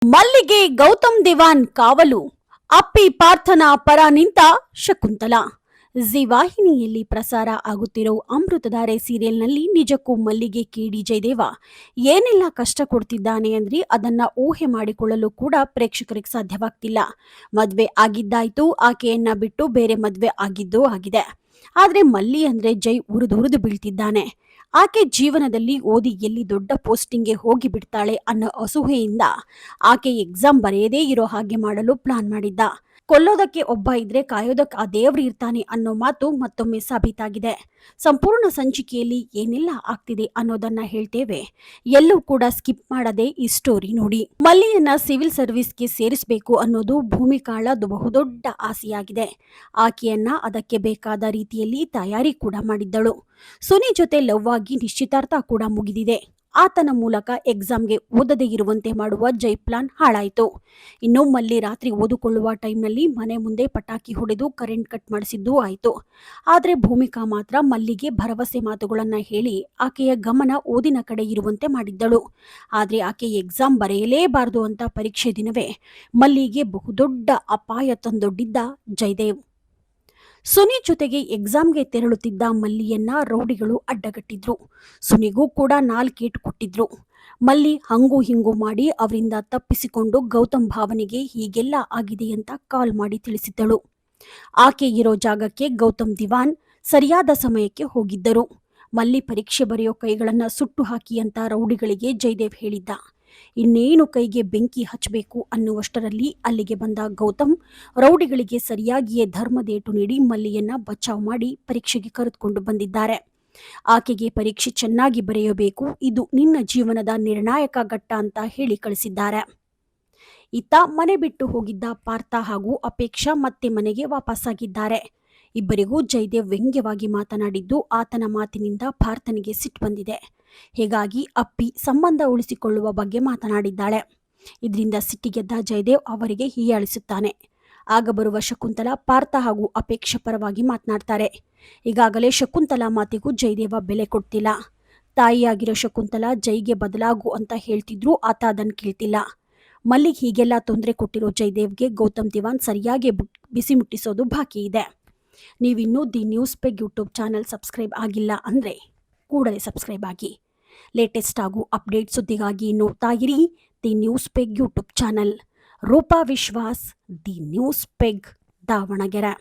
ಮಲ್ಲಿಗೆ ಗೌತಮ್ ದಿವಾನ್ ಕಾವಲು, ಅಪ್ಪಿ ಪಾರ್ಥನ ಪರ ನಿಂತ ಶಕುಂತಲಾ. ಜಿ ವಾಹಿನಿಯಲ್ಲಿ ಪ್ರಸಾರ ಆಗುತ್ತಿರೋ ಅಮೃತಧಾರೆ ಸೀರಿಯಲ್ನಲ್ಲಿ ನಿಜಕ್ಕೂ ಮಲ್ಲಿಗೆ ಕೆಡಿ ಜಯದೇವ ಏನೆಲ್ಲ ಕಷ್ಟ ಕೊಡ್ತಿದ್ದಾನೆ ಅಂದ್ರೆ ಅದನ್ನ ಊಹೆ ಮಾಡಿಕೊಳ್ಳಲು ಕೂಡ ಪ್ರೇಕ್ಷಕರಿಗೆ ಸಾಧ್ಯವಾಗ್ತಿಲ್ಲ. ಮದ್ವೆ ಆಗಿದ್ದಾಯ್ತು, ಆಕೆಯನ್ನ ಬಿಟ್ಟು ಬೇರೆ ಮದ್ವೆ ಆಗಿದ್ದೂ ಆಗಿದೆ. ಆದ್ರೆ ಮಲ್ಲಿ ಅಂದ್ರೆ ಜೈ ಉರಿದು ಬೀಳ್ತಿದ್ದಾನೆ. ಆಕೆ ಜೀವನದಲ್ಲಿ ಓದಿ ಎಲ್ಲಿ ದೊಡ್ಡ ಪೋಸ್ಟಿಂಗ್ಗೆ ಹೋಗಿ ಬಿಡ್ತಾಳೆ ಅನ್ನೋ ಅಸೂಹೆಯಿಂದ ಆಕೆ ಎಕ್ಸಾಮ್ ಬರೆಯದೇ ಇರೋ ಹಾಗೆ ಮಾಡಲು ಪ್ಲಾನ್ ಮಾಡಿದ್ದ. ಕೊಲ್ಲೋದಕ್ಕೆ ಒಬ್ಬ ಇದ್ರೆ ಕಾಯೋದಕ್ಕೆ ಆ ದೇವ್ರು ಇರ್ತಾನೆ ಅನ್ನೋ ಮಾತು ಮತ್ತೊಮ್ಮೆ ಸಾಬೀತಾಗಿದೆ. ಸಂಪೂರ್ಣ ಸಂಚಿಕೆಯಲ್ಲಿ ಏನೆಲ್ಲ ಆಗ್ತಿದೆ ಅನ್ನೋದನ್ನ ಹೇಳ್ತೇವೆ. ಎಲ್ಲೂ ಕೂಡ ಸ್ಕಿಪ್ ಮಾಡದೆ ಈ ಸ್ಟೋರಿ ನೋಡಿ. ಮಲ್ಲಿಯನ್ನ ಸಿವಿಲ್ ಸರ್ವಿಸ್ಗೆ ಸೇರಿಸಬೇಕು ಅನ್ನೋದು ಭೂಮಿಕಾಳದು ಬಹುದೊಡ್ಡ ಆಸೆಯಾಗಿದೆ. ಆಕೆಯನ್ನ ಅದಕ್ಕೆ ಬೇಕಾದ ರೀತಿಯಲ್ಲಿ ತಯಾರಿ ಕೂಡ ಮಾಡಿದ್ದಳು. ಸುನಿ ಜೊತೆ ಲವ್ ಆಗಿ ನಿಶ್ಚಿತಾರ್ಥ ಕೂಡ ಮುಗಿದಿದೆ. ಆತನ ಮೂಲಕ ಎಕ್ಸಾಮ್ಗೆ ಓದದೇ ಇರುವಂತೆ ಮಾಡುವ ಜೈ ಪ್ಲಾನ್ ಹಾಳಾಯಿತು. ಇನ್ನು ಮಲ್ಲಿ ರಾತ್ರಿ ಓದಿಕೊಳ್ಳುವ ಟೈಮ್ನಲ್ಲಿ ಮನೆ ಮುಂದೆ ಪಟಾಕಿ ಹೊಡೆದು ಕರೆಂಟ್ ಕಟ್ ಮಾಡಿಸಿದ್ದೂ ಆಯಿತು. ಆದರೆ ಭೂಮಿಕಾ ಮಾತ್ರ ಮಲ್ಲಿಗೆ ಭರವಸೆ ಮಾತುಗಳನ್ನ ಹೇಳಿ ಆಕೆಯ ಗಮನ ಓದಿನ ಕಡೆ ಇರುವಂತೆ ಮಾಡಿದ್ದಳು. ಆದರೆ ಆಕೆ ಎಕ್ಸಾಮ್ ಬರೆಯಲೇಬಾರದು ಅಂತ ಪರೀಕ್ಷೆ ದಿನವೇ ಮಲ್ಲಿಗೆ ಬಹುದೊಡ್ಡ ಅಪಾಯ ತಂದೊಡ್ಡಿದ್ದ ಜಯದೇವ್. ಸುನಿ ಜೊತೆಗೆ ಎಕ್ಸಾಮ್ಗೆ ತೆರಳುತ್ತಿದ್ದ ಮಲ್ಲಿಯನ್ನ ರೌಡಿಗಳು ಅಡ್ಡಗಟ್ಟಿದ್ರು. ಸುನಿಗೂ ಕೂಡ 4 ಏಟು ಕೊಟ್ಟಿದ್ರು. ಮಲ್ಲಿ ಹಂಗು ಹಿಂಗು ಮಾಡಿ ಅವರಿಂದ ತಪ್ಪಿಸಿಕೊಂಡು ಗೌತಮ್ ಭಾವನಿಗೆ ಹೀಗೆಲ್ಲ ಆಗಿದೆ ಅಂತ ಕಾಲ್ ಮಾಡಿ ತಿಳಿಸಿದ್ದಳು. ಆಕೆ ಇರೋ ಜಾಗಕ್ಕೆ ಗೌತಮ್ ದಿವಾನ್ ಸರಿಯಾದ ಸಮಯಕ್ಕೆ ಹೋಗಿದ್ದರು. ಮಲ್ಲಿ ಪರೀಕ್ಷೆ ಬರೆಯೋ ಕೈಗಳನ್ನ ಸುಟ್ಟು ಹಾಕಿ ಅಂತ ರೌಡಿಗಳಿಗೆ ಜಯದೇವ್ ಹೇಳಿದ್ದ. ಇನ್ನೇನು ಕೈಗೆ ಬೆಂಕಿ ಹಚ್ಚಬೇಕು ಅನ್ನುವಷ್ಟರಲ್ಲಿ ಅಲ್ಲಿಗೆ ಬಂದ ಗೌತಮ್ ರೌಡಿಗಳಿಗೆ ಸರಿಯಾಗಿಯೇ ಧರ್ಮದೇಟು ನೀಡಿ ಮಲ್ಲಿಯನ್ನ ಬಚಾವ್ ಮಾಡಿ ಪರೀಕ್ಷೆಗೆ ಕರೆದುಕೊಂಡು ಬಂದಿದ್ದಾರೆ. ಆಕೆಗೆ ಪರೀಕ್ಷೆ ಚೆನ್ನಾಗಿ ಬರೆಯಬೇಕು, ಇದು ನಿನ್ನ ಜೀವನದ ನಿರ್ಣಾಯಕ ಘಟ್ಟ ಅಂತ ಹೇಳಿ ಕಳಿಸಿದ್ದಾರೆ. ಇತ್ತ ಮನೆ ಬಿಟ್ಟು ಹೋಗಿದ್ದ ಪಾರ್ಥ ಹಾಗೂ ಅಪೇಕ್ಷಾ ಮತ್ತೆ ಮನೆಗೆ ವಾಪಸ್ಸಾಗಿದ್ದಾರೆ. ಇಬ್ಬರಿಗೂ ಜಯದೇವ್ ವ್ಯಂಗ್ಯವಾಗಿ ಮಾತನಾಡಿದ್ದು ಆತನ ಮಾತಿನಿಂದ ಪಾರ್ಥನಿಗೆ ಸಿಟ್ಟು ಬಂದಿದೆ. ಹೀಗಾಗಿ ಅಪ್ಪಿ ಸಂಬಂಧ ಉಳಿಸಿಕೊಳ್ಳುವ ಬಗ್ಗೆ ಮಾತನಾಡಿದ್ದಾಳೆ. ಇದರಿಂದ ಸಿಟ್ಟಿಗೆದ್ದ ಜಯದೇವ್ ಅವರಿಗೆ ಹೀಯಾಳಿಸುತ್ತಾನೆ. ಆಗ ಬರುವ ಶಕುಂತಲಾ ಪಾರ್ಥ ಹಾಗೂ ಅಪೇಕ್ಷಾ ಪರವಾಗಿ ಮಾತನಾಡ್ತಾರೆ. ಈಗಾಗಲೇ ಶಕುಂತಲಾ ಮಾತಿಗೂ ಜಯದೇವ ಬೆಲೆ ಕೊಡ್ತಿಲ್ಲ. ತಾಯಿಯಾಗಿರೋ ಶಕುಂತಲಾ ಜೈಗೆ ಬದಲಾಗು ಅಂತ ಹೇಳ್ತಿದ್ರು, ಆತ ಅದನ್ನು ಕೇಳ್ತಿಲ್ಲ. ಮಲ್ಲಿಗೆ ಹೀಗೆಲ್ಲ ತೊಂದರೆ ಕೊಟ್ಟಿರೋ ಜಯದೇವ್ಗೆ ಗೌತಮ್ ದಿವಾನ್ ಸರಿಯಾಗಿ ಬಿಸಿ ಮುಟ್ಟಿಸೋದು ಬಾಕಿ ಇದೆ. ನೀವಿನ್ನೂ the news peg YouTube channel subscribe ಆಗಿಲ್ಲ ಅಂದರೆ ಕೂಡಲೇ ಸಬ್ಸ್ಕ್ರೈಬ್ ಆಗಿ. ಲೇಟೆಸ್ಟ್ ಹಾಗೂ ಅಪ್ಡೇಟ್ ಸುದ್ದಿಗಾಗಿ ನೋಡ್ತಾ ಇರಿ the news peg YouTube channel. Roopa Vishwas, the news peg, Davanagere.